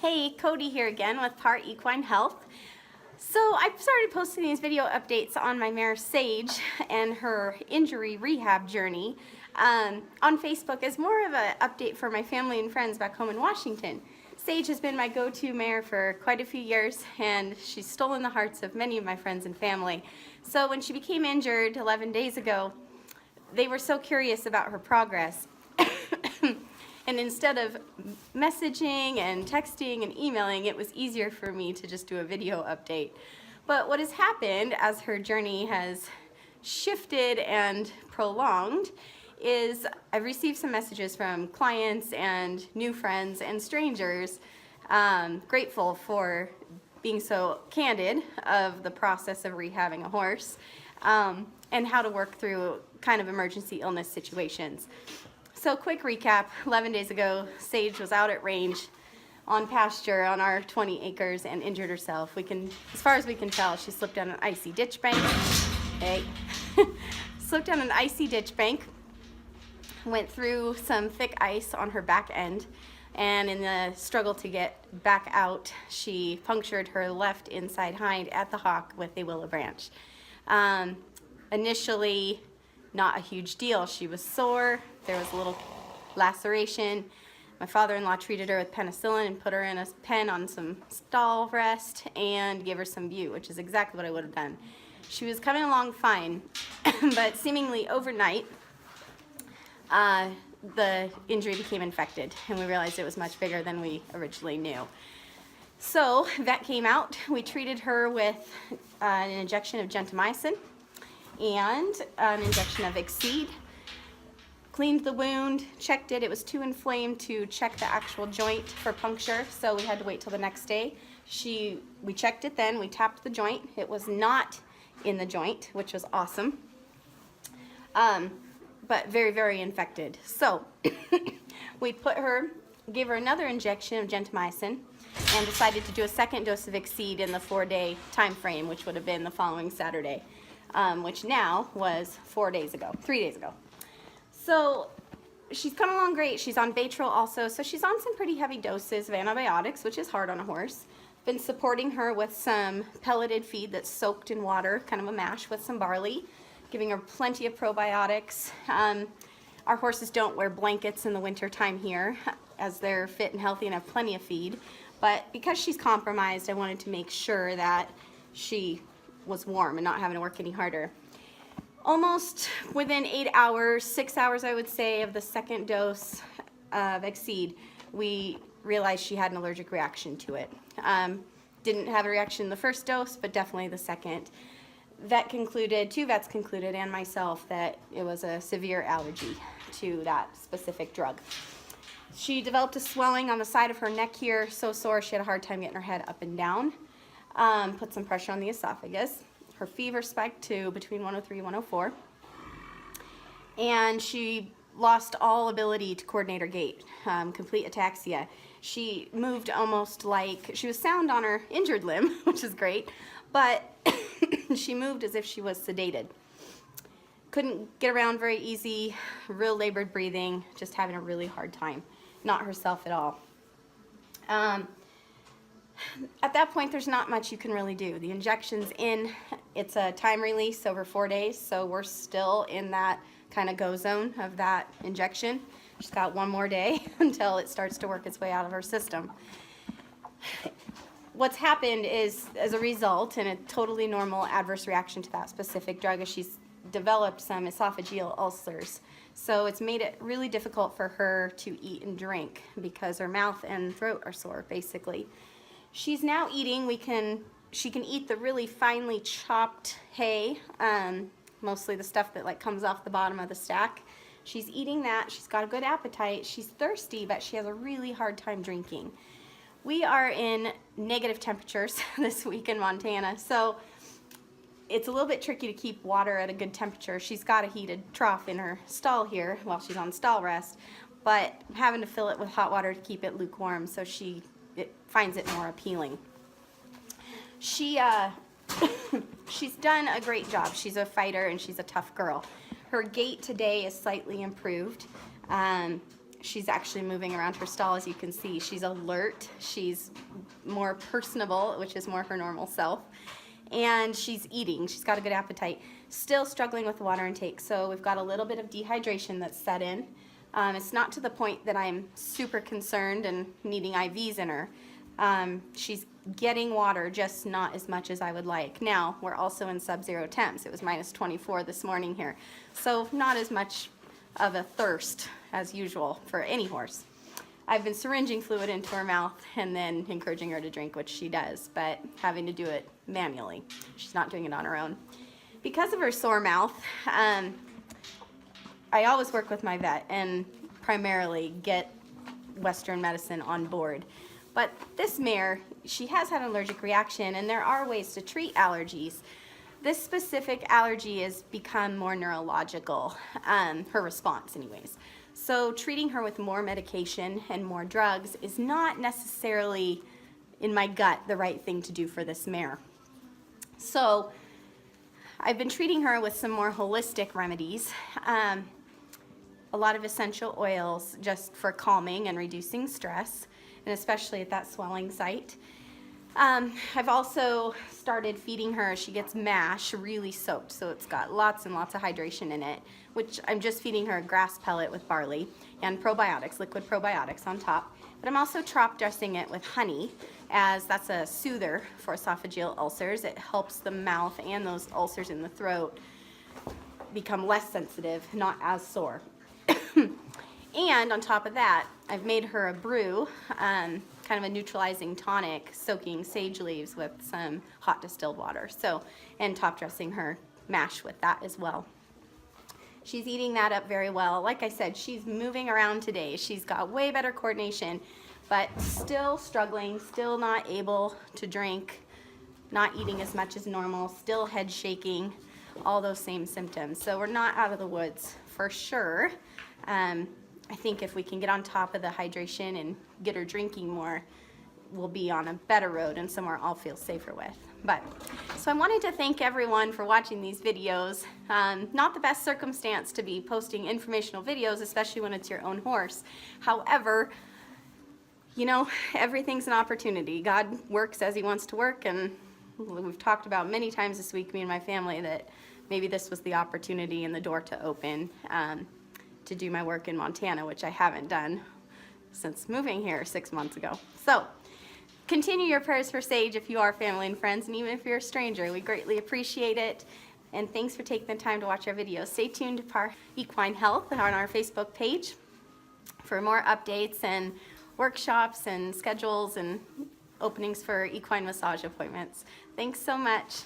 Hey, Cody here again with Part Equine Health. So I've started posting these video updates on my mare Sage and her injury rehab journey on Facebook as more of an update for my family and friends back home in Washington. Sage has been my go-to mare for quite a few years, and she's stolen the hearts of many of my friends and family. So when she became injured 11 days ago, they were so curious about her progress. And instead of messaging and texting and emailing, it was easier for me to just do a video update. But what has happened as her journey has shifted and prolonged is I've received some messages from clients and new friends and strangers, grateful for being so candid of the process of rehabbing a horse, and how to work through kind of emergency illness situations. So quick recap, 11 days ago, Sage was out at range on pasture on our 20 acres and injured herself. As far as we can tell, she slipped down an icy ditch bank. Hey. Slipped down an icy ditch bank, went through some thick ice on her back end, and in the struggle to get back out, she punctured her left inside hind at the hock with a willow branch. Initially, not a huge deal. She was sore, there was a little laceration. My father-in-law treated her with penicillin and put her in a pen on some stall rest and gave her some View, which is exactly what I would have done. She was coming along fine, but seemingly overnight, the injury became infected, and we realized it was much bigger than we originally knew. So, vet came out, we treated her with an injection of gentamicin and an injection of Equine, cleaned the wound, checked it. It was too inflamed to check the actual joint for puncture, so we had to wait till the next day. We checked it then, we tapped the joint. It was not in the joint, which was awesome, but very, very infected. So we gave her another injection of gentamicin and decided to do a second dose of Equine in the 4-day time frame, which would have been the following Saturday. Which now was 3 days ago. So she's come along great. She's on Baytril also, so she's on some pretty heavy doses of antibiotics, which is hard on a horse. Been supporting her with some pelleted feed that's soaked in water, kind of a mash with some barley, giving her plenty of probiotics. Our horses don't wear blankets in the winter time here, as they're fit and healthy and have plenty of feed. But because she's compromised, I wanted to make sure that she was warm and not having to work any harder. Almost within 8 hours, 6 hours I would say, of the second dose of Equine, we realized she had an allergic reaction to it. Didn't have a reaction the first dose, but definitely the second. Two vets concluded, and myself, that it was a severe allergy to that specific drug. She developed a swelling on the side of her neck here, so sore she had a hard time getting her head up and down. Put some pressure on the esophagus. Her fever spiked to between 103 and 104. And she lost all ability to coordinate her gait, complete ataxia. She moved almost like, she was sound on her injured limb, which is great, but she moved as if she was sedated. Couldn't get around very easy, real labored breathing, just having a really hard time. Not herself at all. At that point, there's not much you can really do. The injection's in, it's a time release over 4 days, so we're still in that kind of go zone of that injection. She's got 1 more day until it starts to work its way out of her system. What's happened is, as a result, and a totally normal adverse reaction to that specific drug, is she's developed some esophageal ulcers. So it's made it really difficult for her to eat and drink because her mouth and throat are sore, basically. She's now eating, she can eat the really finely chopped hay, mostly the stuff that comes off the bottom of the stack. She's eating that, she's got a good appetite, she's thirsty, but she has a really hard time drinking. We are in negative temperatures this week in Montana, so it's a little bit tricky to keep water at a good temperature. She's got a heated trough in her stall here while she's on stall rest, but I'm having to fill it with hot water to keep it lukewarm, so it finds it more appealing. She's done a great job. She's a fighter and she's a tough girl. Her gait today is slightly improved. She's actually moving around her stall, as you can see. She's alert, she's more personable, which is more her normal self, and she's eating. She's got a good appetite. Still struggling with water intake, so we've got a little bit of dehydration that's set in. It's not to the point that I'm super concerned and needing IVs in her. She's getting water, just not as much as I would like. Now, we're also in sub-zero temps. It was minus 24 this morning here, so not as much of a thirst as usual for any horse. I've been syringing fluid into her mouth and then encouraging her to drink, which she does, but having to do it manually. She's not doing it on her own. Because of her sore mouth, I always work with my vet and primarily get Western medicine on board. But this mare, she has had an allergic reaction, and there are ways to treat allergies. This specific allergy has become more neurological, her response anyways. So treating her with more medication and more drugs is not necessarily, in my gut, the right thing to do for this mare. So I've been treating her with some more holistic remedies, a lot of essential oils just for calming and reducing stress, and especially at that swelling site. I've also started feeding her. She gets mash really soaked, so it's got lots and lots of hydration in it, which I'm just feeding her a grass pellet with barley and probiotics, liquid probiotics on top. But I'm also trop dressing it with honey, as that's a soother for esophageal ulcers. It helps the mouth and those ulcers in the throat become less sensitive, not as sore. And on top of that, I've made her a brew, kind of a neutralizing tonic, soaking sage leaves with some hot distilled water. So, and top dressing her mash with that as well. She's eating that up very well. Like I said, she's moving around today. She's got way better coordination, but still struggling, still not able to drink, not eating as much as normal, still head shaking, all those same symptoms. So we're not out of the woods for sure. I think if we can get on top of the hydration and get her drinking more, we'll be on a better road and somewhere I'll feel safer with. So I wanted to thank everyone for watching these videos. Not the best circumstance to be posting informational videos, especially when it's your own horse. However, you know, everything's an opportunity. God works as he wants to work, and we've talked about many times this week, me and my family, that maybe this was the opportunity and the door to open to do my work in Montana, which I haven't done since moving here 6 months ago. So continue your prayers for Sage if you are family and friends, and even if you're a stranger, we greatly appreciate it. And thanks for taking the time to watch our videos. Stay tuned to Par Equine Health on our Facebook page for more updates and workshops and schedules and openings for equine massage appointments. Thanks so much.